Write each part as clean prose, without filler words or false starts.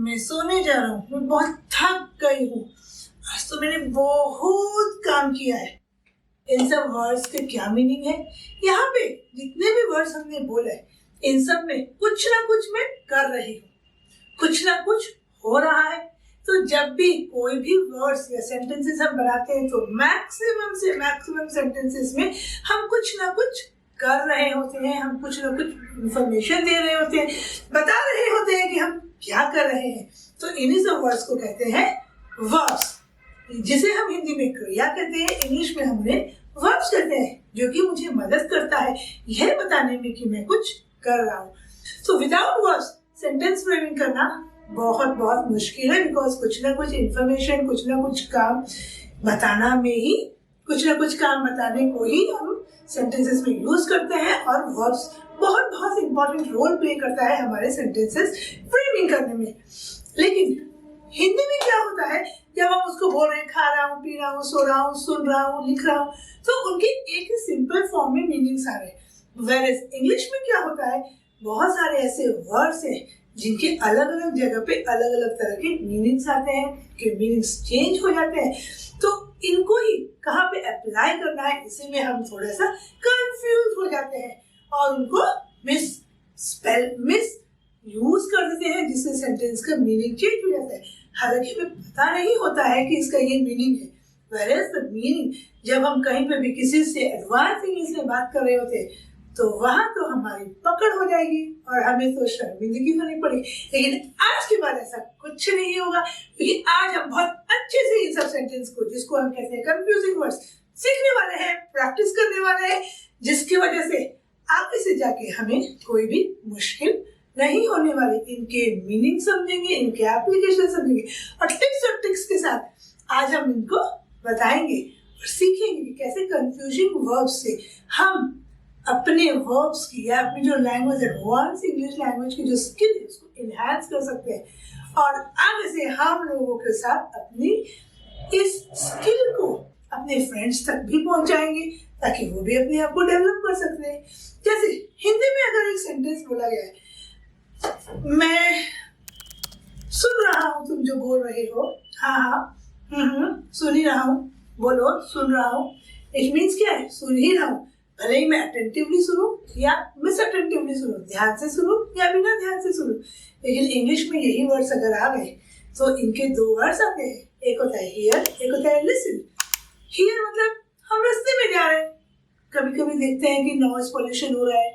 मैं सोने जा रहा हूँ। मैं बहुत थक गई हूँ। आज तो मैंने बहुत काम किया है। इन सब वर्ड्स के क्या मीनिंग है? यहाँ पे जितने भी वर्ड्स हमने बोले इन सब में कुछ ना कुछ मैं कर रही हूँ, कुछ ना कुछ हो रहा है। तो जब भी कोई भी वर्ड्स या सेंटेंसेस हम बनाते हैं तो मैक्सिमम से मैक्सिमम सेंटेंसेस में हम कुछ ना कुछ कर रहे होते हैं, हम कुछ ना कुछ इंफॉर्मेशन दे रहे होते हैं, बता रहे होते हैं कि हम क्या कर रहे हैं। तो इन्हीं सब वर्ड्स को कहते हैं वर्ब्स, जिसे हम हिंदी में क्रिया कहते हैं, इंग्लिश में हम उन्हें वर्ब्स कहते हैं, जो कि मुझे मदद करता है यह बताने में कि मैं कुछ कर रहा हूँ। तो विदाउट वर्ब्स सेंटेंस फ्रेमिंग करना बहुत बहुत मुश्किल है, बिकॉज कुछ ना कुछ इंफॉर्मेशन, कुछ ना कुछ काम बताना में ही, कुछ ना कुछ काम बताने को ही हम सेंटेंसेस में यूज करते हैं। और वर्ब्स बहुत बहुत इंपॉर्टेंट रोल प्ले करता है हमारे सेंटेंसेस फ्रेमिंग करने में। लेकिन हिंदी में क्या होता है, जब हम उसको बोल रहे हैं, खा रहा हूँ, पी रहा हूँ, सो रहा हूँ, सुन रहा हूँ, लिख रहा हूँ, तो उनके एक ही सिंपल फॉर्म में मीनिंग्स आ रहे हैं। वेयरएज इंग्लिश में क्या होता है, बहुत सारे ऐसे वर्ड्स हैं जिनके अलग अलग जगह पे अलग अलग तरह के मीनिंग्स आते हैं, कि मीनिंग्स चेंज हो जाते हैं। तो इनको ही कहाँ पे अप्लाई करना है, इसी में हम थोड़ा सा कंफ्यूज हो जाते हैं और उनको मिस यूज कर देते हैं, जिससे सेंटेंस का मीनिंग चेंज हो जाता है। हालांकि हमें पता नहीं होता है कि इसका ये मीनिंग है। वेयरएज द मीनिंग, जब हम कहीं पे भी किसी से एडवांस इंग्लिश में बात कर रहे होते हैं तो वहां तो हमारी पकड़ हो जाएगी और हमें तो शर्मिंदगी होनी पड़ेगी। लेकिन आज के बाद ऐसा कुछ नहीं होगा, क्योंकि आज हम बहुत अच्छे से इन सब सेंटेंस को, जिसको हम कहते हैं कंफ्यूजिंग वर्ड्स, सीखने वाले हैं, प्रैक्टिस करने वाले हैं, जिसकी वजह से आगे से जाके हमें कोई भी मुश्किल नहीं होने वाली। इनके मीनिंग समझेंगे, इनके एप्लीकेशन समझेंगे और ट्रिक्स के साथ आज हम इनको बताएंगे और सीखेंगे कि कैसे कंफ्यूजिंग वर्ब्स से हम अपने वर्ब्स की या अपनी जो लैंग्वेज, एडवांस इंग्लिश लैंग्वेज की जो स्किल है उसको इनहैंस कर सकते हैं। और आगे से हम लोगों के साथ अपनी इस स्किल को अपने फ्रेंड्स तक भी पहुंचाएंगे, ताकि वो भी अपने आप को डेवलप कर सकते हैं। जैसे हिंदी में अगर एक सेंटेंस बोला गया है, मैं सुन रहा हूँ तुम जो बोल रहे हो, हाँ, सुन ही रहा हूँ, बोलो, सुन रहा हूँ। इट मीन्स क्या है, सुन ही रहा हूँ। भले ही मैं अटेंटिवली सुनूं या मिस अटेंटिवली सुनूं, ध्यान से सुनूं या बिना ध्यान से सुनूं। लेकिन इंग्लिश में यही वर्ड्स अगर आ गए तो इनके दो वर्ड्स आते हैं, एक होता है हियर, एक होता है लिसन। हियर मतलब हम रास्ते में जा रहे हैं, कभी कभी देखते हैं कि नॉइज पॉल्यूशन हो रहा है,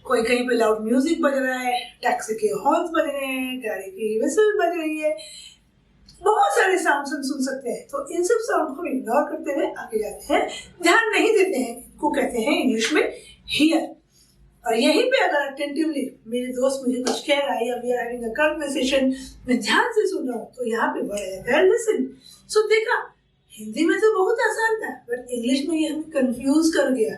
कोई कहीं पे लाउड म्यूजिक बज रहा है, टैक्सी के हॉर्न्स बज रहे हैं, गाड़ी की विसल बज रही है, बहुत सारे साउंड हम सुन सकते हैं। तो इन सब साउंड को इग्नोर करते हुए आगे जाते हैं, ध्यान नहीं देते हैं, को कहते हैं इंग्लिश में हियर। और यहीं पे अगर अटेंटिवली मेरे दोस्त मुझे कुछ कह रहा है या we are having a conversation, मैं ध्यान से सुन रहा हूँ, तो यहाँ पे वर्ड है लिसन। सो देखा, हिंदी में तो बहुत आसान था, बट इंग्लिश में ये हमें कंफ्यूज कर गया।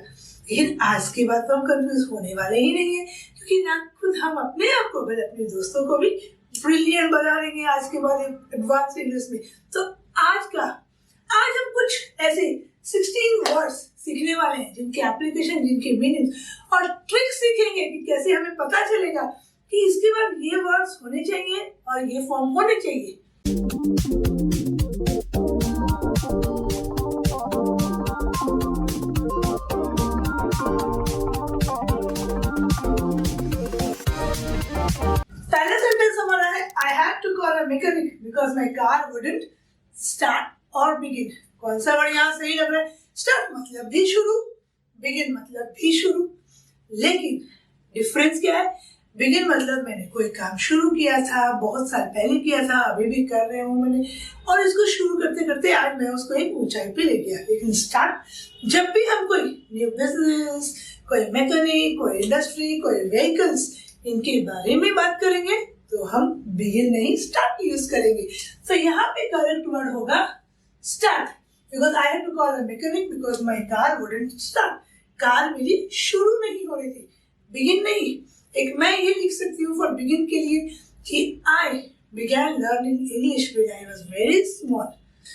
लेकिन आज के बाद तो हम कंफ्यूज होने वाले ही नहीं है, क्योंकि ना खुद हम अपने आप को बल्कि अपने दोस्तों को भी ब्रिलियंट बना देंगे आज के बाद एडवांस इंग्लिश में। तो आज हम कुछ ऐसे 16 वर्ड्स सीखने वाले हैं, जिनके एप्लीकेशन, जिनके मीनिंग और ट्रिक्स सीखेंगे कि कैसे हमें पता चलेगा कि इसके बाद ये वर्ड्स होने चाहिए और ये फॉर्म होने चाहिए। पहला सेंटेंस हमारा है, I had to call a mechanic because my car wouldn't start or begin। कौन सा वर्ड यहाँ सही लग रहा है? स्टार्ट मतलब भी शुरू, बिगिन मतलब भी शुरू। लेकिन डिफरेंस क्या है? बिगिन मतलब मैंने कोई काम शुरू किया था, बहुत साल पहले किया था, अभी भी कर रहे हूँ मैंने, और इसको शुरू करते करते आज मैं उसको एक ऊंचाई पे ले गया। लेकिन स्टार्ट, जब भी हम कोई न्यू बिजनेस, कोई मैकेनिक, कोई इंडस्ट्री, कोई व्हीकल्स, इनके बारे में बात करेंगे तो हम बिगिन नहीं स्टार्ट यूज करेंगे। तो यहाँ पे करेक्ट वर्ड होगा start, because I had to call a mechanic because my car wouldn't start. Car मेरी शुरू नहीं हो रही थी, बिगिन नहीं। एक मैं ये लिख सकती हूँ फॉर बिगिन के लिए कि आई began learning English when I was very small।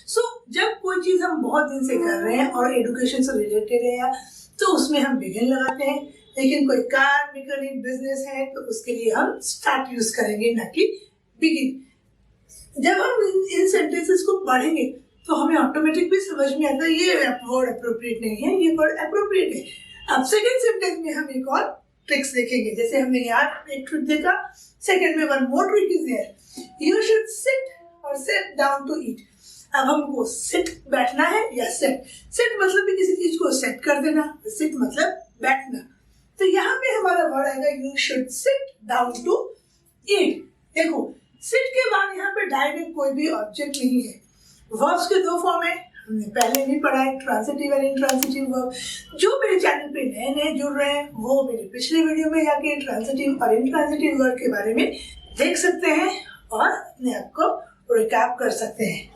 So जब कोई चीज हम बहुत दिन से कर रहे हैं और एजुकेशन से रिलेटेड है तो उसमें हम बिगिन लगाते हैं। लेकिन कोई कार, मैकेनिक, बिजनेस है तो उसके लिए हम स्टार्ट यूज करेंगे, ना कि बिगिन। जब हम इन सेंटेंसेस को पढ़ेंगे तो हमें ऑटोमेटिक भी समझ में आता है ये वर्ड अप्रोप्रिएट नहीं है, ये वर्ड अप्रोप्रिएट है। अब सेकेंड सेंटेंस में हम एक और ट्रिक्स देखेंगे। जैसे हमने यहाँ एक ट्रिक देखा, सेकेंड में one more trick is there, you should sit और सिट डाउन टू ईट। अब हमको सिट बैठना है या सेट। सेट मतलब भी किसी चीज को सेट कर देना, सिट मतलब बैठना। तो यहाँ पे हमारा वर्ड आएगा you should sit down to eat. देखो सिट के बाद यहाँ पे डायरेक्ट कोई भी ऑब्जेक्ट नहीं है। वर्ब्स के दो फॉर्म है, हमने पहले भी पढ़ा है, ट्रांजिटिव और इंट्रांजिटिव वर्ब। जो मेरे चैनल पे नए नए जुड़ रहे हैं वो मेरे पिछले वीडियो में जाके ट्रांजिटिव और इंट्रांजिटिव वर्ब के बारे में देख सकते हैं और अपने आप को रिकैप कर सकते हैं।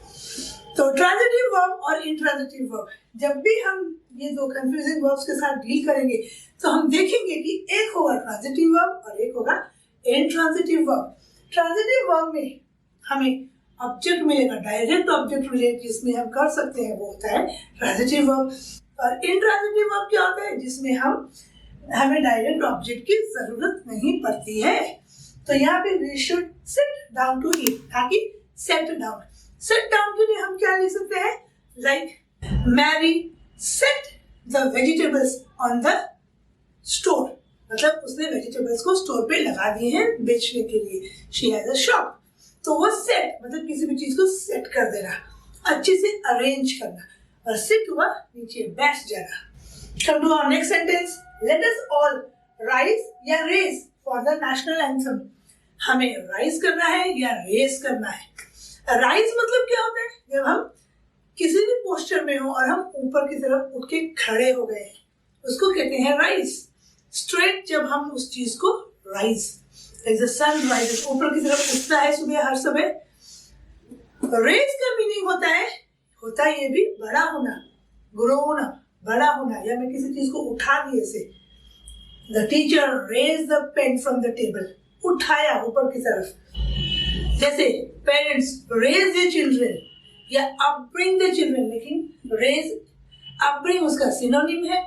तो ट्रांजिटिव वर्ब और इंट्रांजिटिव वर्ब, जब भी हम ये दो कंफ्यूजिंग वर्ब्स के साथ डील करेंगे तो हम देखेंगे कि एक होगा ट्रांजिटिव वर्ब और एक होगा इंट्रांजिटिव वर्ब। ट्रांजिटिव वर्ब में हमें ऑब्जेक्ट मिलेगा, डायरेक्ट ऑब्जेक्ट रिलेट जिसमें हम कर सकते हैं वो होता है ट्रांजिटिव वर्ब। और इंट्रांजिटिव वर्ब क्या होता है, जिसमें हमें डायरेक्ट ऑब्जेक्ट की जरूरत नहीं पड़ती है। तो यहाँ पे we should sit down to eat, ताकि सेट डाउन। सेट डाउन के लिए हम क्या लिख सकते हैं, like Mary set the vegetables on the store, मतलब उसने वेजिटेबल्स को स्टोर पे लगा दिए हैं बेचने के लिए, शी हैज अ शॉप। तो वो सेट मतलब किसी भी चीज को सेट कर देना, अच्छे से अरेंज करना, और सिट हुआ नीचे बैठ जाना। Come to our next sentence, let us all rise या raise for the national anthem. हमें राइज करना है या रेस करना है। राइज मतलब क्या होता है, जब हम किसी भी पोस्टर में हो और हम ऊपर की तरफ उठ के खड़े हो गए, उसको कहते हैं राइज। स्ट्रेट जब हम उस चीज को rise, like the sun rise, ऊपर की तरफ उठता है सुबह हर सुबह। रेज का मीनिंग होता है ये भी बड़ा होना, ग्रो होना, बड़ा होना, या मैं किसी चीज को उठा दिए से। The teacher raise the pen from the table, उठाया ऊपर की तरफ। जैसे पेरेंट्स रेज देयर चिल्ड्रन या अपब्रिंग देयर चिल्ड्रन, लेकिन रेज अपब्रिंग उसका सिनोनिम है,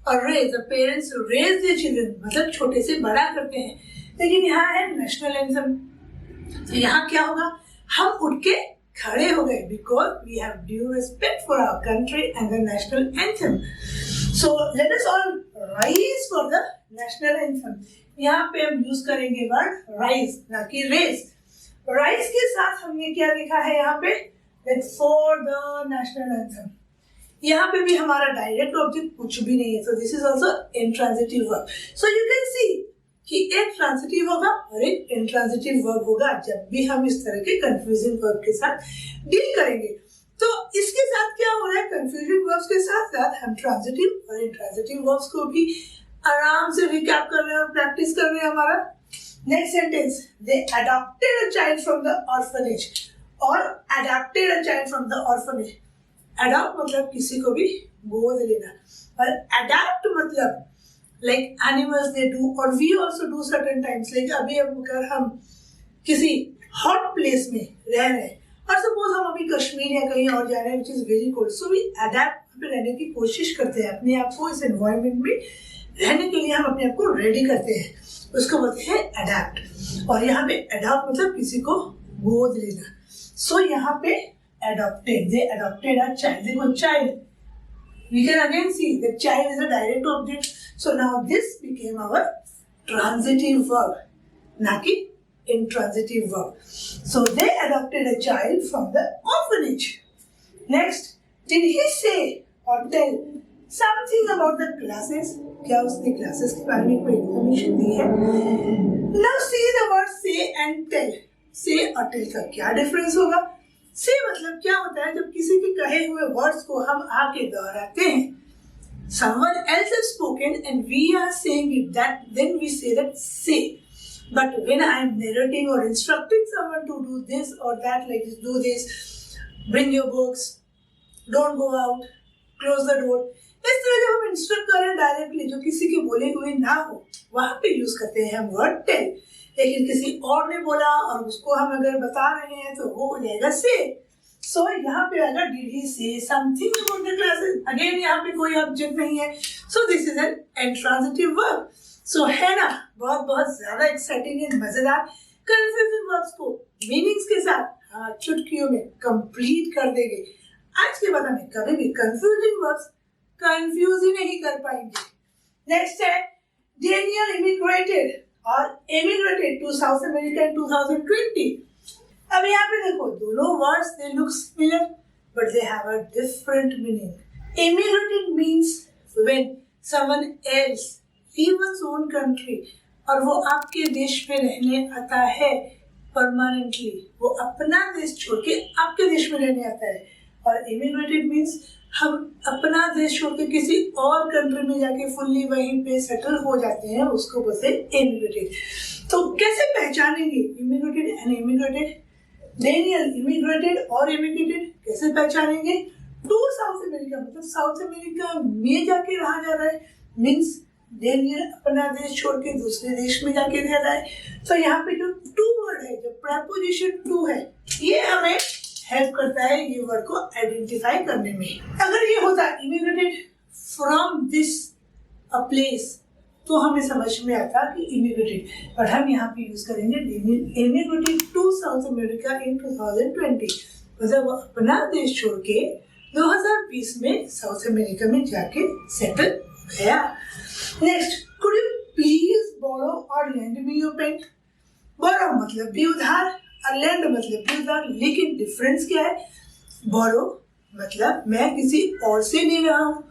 और raise the parents raise their children मतलब छोटे से बड़ा करते हैं। लेकिन यहाँ है नेशनल एंथम, तो यहाँ क्या होगा, हम उठ के खड़े हो गए, because we have due respect for our country and the national anthem. So let us all rise for the national anthem. यहाँ पे हम यूज करेंगे वर्ड राइज, ना कि रेज। राइज के साथ हमने क्या लिखा है यहाँ पे, फॉर द नेशनल एंथम। यहाँ पे भी हमारा डायरेक्ट ऑब्जेक्ट कुछ भी नहीं है, so this is also intransitive verb. So you can see कि एक ट्रांजिटिव होगा और एक इंट्रांजिटिव वर्ब होगा जब भी हम इस तरह के कंफ्यूजिंग वर्ब के साथ डील करेंगे। तो इसके साथ क्या हो रहा है, कंफ्यूजिंग वर्ब्स के साथ साथ हम ट्रांजिटिव और इंट्रांजिटिव वर्ब्स को भी आराम से रिकैप कर रहे हैं और प्रैक्टिस कर रहे हैं। हमारा next sentence, they adopted a child from the orphanage और adopted a child from the orphanage। Adopt मतलब किसी को भी गोद लेना, और अडैप्ट मतलब लाइक एनिमल्स दे डू और we also do certain times. Like अभी अगर हम किसी हॉट प्लेस में रह रहे हैं और सपोज हम अभी कश्मीर या कहीं और जा रहे हैं which is very cold, so we adapt पे रहने की कोशिश करते हैं, अपने आप को इस एनवायरनमेंट में रहने के लिए हम अपने आप को रेडी करते हैं, उसको बोलते हैं अडैप्ट। और यहाँ पे अडॉप्ट मतलब किसी को गोद लेना। सो यहाँ पे adopted, they adopted a child. देखो child, we can again see that child is a direct object. So now this became our transitive verb, ना कि intransitive verb. So they adopted a child from the orphanage. Next, did he say or tell something about the classes? क्या उसने classes के बारे में कोई information दी है? Now see the word say and tell. Say और tell का क्या difference होगा? से मतलब क्या होता है, जब किसी के कहे हुए वर्ड्स को हम आके दोहराते हैं। Someone else has spoken and we are saying it, that then we say that say. But when I am narrating or instructing someone to do this or that, like do this, bring your books, don't go out, close the door, इस तरह जब हम instruct करें directly जो किसी के बोले हुए ना हो, वहां पे यूज करते हैं हम वर्ड टेल। लेकिन किसी और ने बोला और उसको हम अगर बता रहे हैं तो वो हो जाएगा से। सो यहाँ पे अगर did he say something about the classes, again यहाँ पे कोई ऑब्जेक्ट नहीं है, so this is an intransitive verb. So है ना बहुत बहुत ज्यादा एक्साइटिंग एंड मजेदार। कंफ्यूजिंग वर्ड्स को मीनिंग्स के साथ चुटकियों में कंप्लीट कर देंगे। आज के बाद हमें कभी भी कंफ्यूजिंग वर्ड्स कंफ्यूज ही नहीं कर पाएंगे। नेक्स्ट है डेनियल इमिग्रेटेड और एमिग्रेटेड टू साउथ अमेरिका इन 2020। अब यहाँ पे देखो दोनों words they look similar but they have a different meaning. Immigrated means when someone else leaves own country और वो आपके देश में रहने आता है परमानेंटली, वो अपना देश छोड़ के आपके देश में रहने आता है। और इमिग्रेटेड मीन्स हम अपना देश छोड़ के किसी और कंट्री में जाके फुल्ली वहीं पे सेटल हो जाते हैं, उसको बोलते हैं इमिग्रेटेड। तो कैसे पहचानेंगे immigrated and immigrated? Daniel immigrated और इमिग्रेटेड कैसे पहचानेंगे? टू साउथ अमेरिका मतलब साउथ अमेरिका में जाके रहा जा रहा है, मीन्स डेनियल अपना देश छोड़ के दूसरे देश में जाके रह रहा है। तो यहाँ पे जो टू वर्ड है, जो प्रेपोजिशन टू है, ये हमें हेल्प करता है ये वर्ड को आइडेंटिफाई करने में। अगर ये होता immigrated from this a place तो हमें समझ में आता कि इमिग्रेटेड, बट हम यहाँ पे यूज करेंगे immigrated to south America in 2020, मतलब वो अपना देश छोड़ के 2020 में साउथ अमेरिका में जाके सेटल गया। नेक्स्ट, कुड यू प्लीज बोरो और लेंड मी योर पेन? बोरो मतलब भी उधार और लैंड मतलब भी उधार, लेकिन डिफरेंस क्या है? बोरो मतलब मैं किसी और से ले रहा हूँ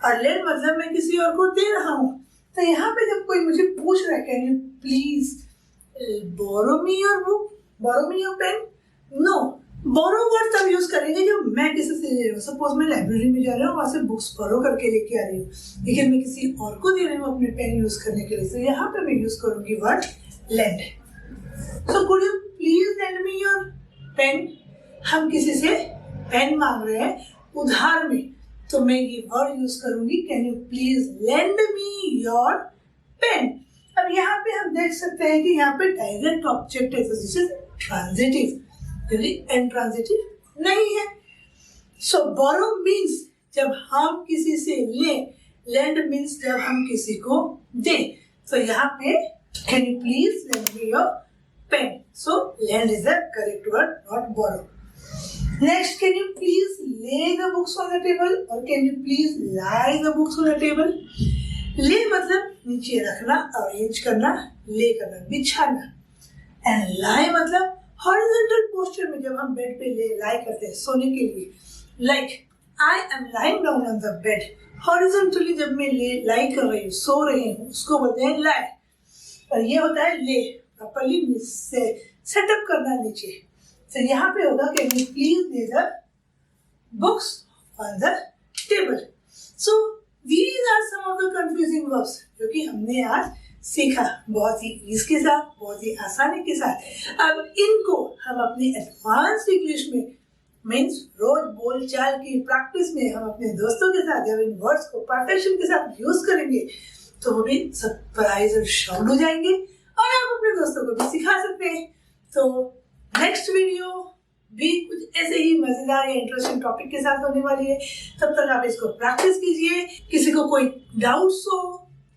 और लैंड मतलब मैं किसी और को दे रहा हूँ। तो यहाँ पे जब कोई मुझे पूछ रहा है can you please borrow me your book, borrow me your pen, no, borrow word तब यूज करेंगे जब मैं किसी से ले रहा हूँ। सपोज मैं लाइब्रेरी में जा रहा हूँ, वहां से बुक्स बोरो करके लेके आ रही हूँ, लेकिन मैं किसी और को दे रही हूँ अपने पेन यूज करने के लिए, तो यहाँ पे मैं यूज करूंगी word lend. So could you please lend me your pen? हम किसी से पेन मांग रहे हैं उधार में, तो मैं ये वर्ड यूज करूंगी can you please lend me your pen. अब यहाँ पे हम देख सकते हैं कि यहाँ पे डायरेक्ट ऑब्जेक्ट है, दिस इज ट्रांजिटिव, क्योंकि इंट्रांजिटिव नहीं है। सो बोरो मीन्स जब हम किसी से लें, लेंड मीन्स जब हम किसी को दें। तो यहाँ पे can you please lend me your pen, so lend is the correct word, not borrow. Next, can you please lay the books on the table or can you please lie the books on the table? lay मतलब नीचे रखना, arrange करना, lay करना, बिछाना, and lie मतलब horizontal posture में जब हम बेड पे lie करते हैं सोने के लिए, like I am lying down on the bed, horizontally जब मैं lie कर रही हूँ, सो रही हूँ, उसको बोलते हैं lie। और ये होता है lay, प्रॉपर्ली से सेटअप करना नीचे। तो यहाँ पे होगा can you please lay the books on the table. So these are some of the confusing words जो कि हमने आज सीखा, बहुत ही ईज के साथ, बहुत ही आसानी के साथ। अब इनको हम अपनी एडवांस इंग्लिश में मीन्स रोज बोल चाल की प्रैक्टिस में हम अपने दोस्तों के साथ जब इन वर्ड्स को परफेक्शन के साथ यूज करेंगे तो वो भी सरप्राइज और शॉक्ड हो जाएंगे और आप अपने दोस्तों को भी सिखा सकते हैं। तो नेक्स्ट वीडियो भी कुछ ऐसे ही मजेदार या इंटरेस्टिंग टॉपिक के साथ होने वाली है। तब तक आप इसको प्रैक्टिस कीजिए। किसी को कोई डाउट्स हो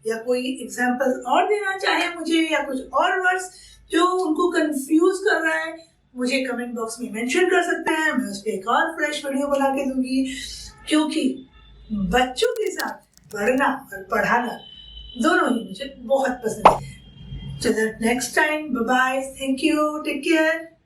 या कोई एग्जांपल और देना चाहे मुझे या कुछ और वर्ड्स जो उनको कंफ्यूज कर रहा है, मुझे कमेंट बॉक्स में मेंशन कर सकते हैं। मैं उस पर एक और फ्रेश वीडियो बना के दूंगी, क्योंकि बच्चों के साथ पढ़ना और पढ़ाना दोनों ही मुझे बहुत पसंद है। Till the next time, bye bye, thank you, take care.